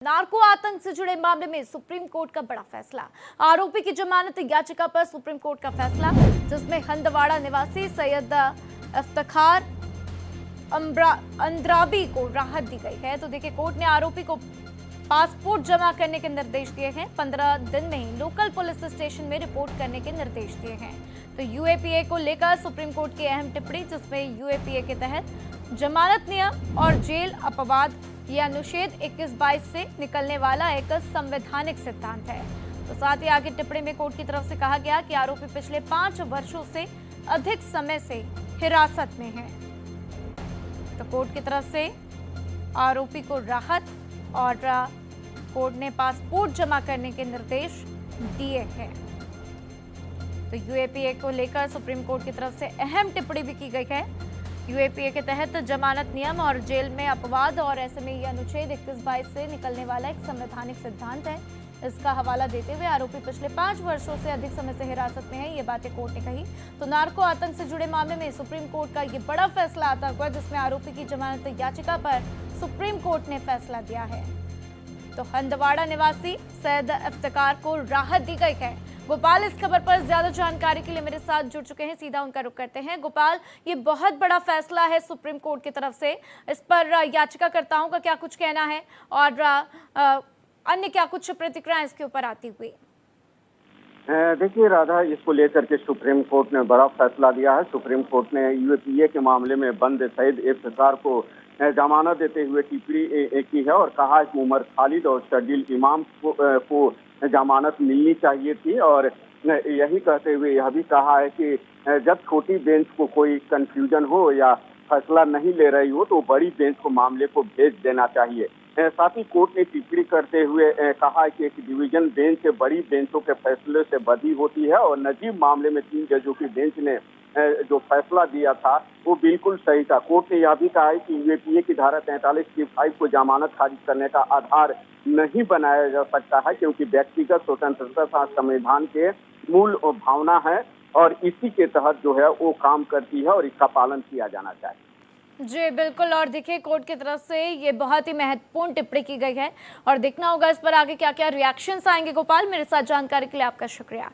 Narco आतंक से जुड़े मामले में सुप्रीम कोर्ट का बड़ा फैसला। आरोपी की जमानत याचिका पर सुप्रीम कोर्ट का फैसला, जिसमें हंदवाड़ा निवासी सैयद इफ्तिखार अंद्राबी को राहत दी गई है। तो देखिए, कोर्ट ने आरोपी को पासपोर्ट जमा करने के निर्देश दिए हैं। 15 दिन में ही लोकल पुलिस स्टेशन में रिपोर्ट करने के निर्देश दिए हैं। तो यूएपीए को लेकर सुप्रीम कोर्ट की अहम टिप्पणी, जिसमें यूएपीए के तहत जमानत नियम और जेल अपवाद यह अनुच्छेद 21-22 से निकलने वाला एक संवैधानिक सिद्धांत है। तो साथ ही आगे टिप्पणी में कोर्ट की तरफ से कहा गया कि आरोपी पिछले 5 वर्षों से अधिक समय से हिरासत में है। तो कोर्ट की तरफ से आरोपी को राहत और कोर्ट ने पासपोर्ट जमा करने के निर्देश दिए हैं। तो यूएपीए को लेकर सुप्रीम कोर्ट की तरफ से अहम टिप्पणी भी की गई है। यूएपीए के तहत जमानत नियम और जेल में अपवाद और ऐसे में यह अनुच्छेद 21-22 से निकलने वाला एक संवैधानिक सिद्धांत है। इसका हवाला देते हुए आरोपी पिछले 5 वर्षों से अधिक समय से हिरासत में है, ये बातें कोर्ट ने कही। तो नार्को आतंक से जुड़े मामले में सुप्रीम कोर्ट का ये बड़ा फैसला आता हुआ, जिसमें आरोपी की जमानत याचिका पर सुप्रीम कोर्ट ने फैसला दिया है। तो हंदवाड़ा निवासी सैयद इफ्तिखार को राहत दी गई है। गोपाल इस खबर पर ज्यादा जानकारी के लिए मेरे साथ जुड़ चुके हैं, सीधा उनका रुख करते हैं। गोपाल, ये बहुत बड़ा फैसला है सुप्रीम कोर्ट की तरफ से, इस पर याचिकाकर्ताओं का क्या कुछ कहना है और अन्य क्या कुछ प्रतिक्रियाएं इसके ऊपर आती हुई? देखिए राधा, इसको लेकर के सुप्रीम कोर्ट ने बड़ा फैसला दिया है। सुप्रीम कोर्ट ने यूएपीए के मामले में बंद सैयद इफ्तिखार को जमानत देते हुए टिप्पणी की है और कहा कि उमर खालिद और शर्जील इमाम को जमानत मिलनी चाहिए थी। और यही कहते हुए यह भी कहा है कि जब छोटी बेंच को कोई कंफ्यूजन हो या फैसला नहीं ले रही हो तो बड़ी बेंच को मामले को भेज देना चाहिए। साथ ही कोर्ट ने टिप्पणी करते हुए कहा कि एक डिवीजन बेंच बड़ी बेंचों के फैसले से बदी होती है और नजीब मामले में 3 जजों की बेंच ने जो फैसला दिया था वो बिल्कुल सही था। कोर्ट ने यह भी कहा है कि यूएपीए की धारा 43(5) को जमानत खारिज करने का आधार नहीं बनाया जा सकता है, क्योंकि व्यक्तिगत स्वतंत्रता संविधान के मूल भावना है और इसी के तहत जो है वो काम करती है और इसका पालन किया जाना चाहिए। जी बिल्कुल, और देखिए, कोर्ट की तरफ से ये बहुत ही महत्वपूर्ण टिप्पणी की गई है और देखना होगा इस पर आगे क्या क्या रिएक्शंस आएंगे। गोपाल, मेरे साथ जानकारी के लिए आपका शुक्रिया।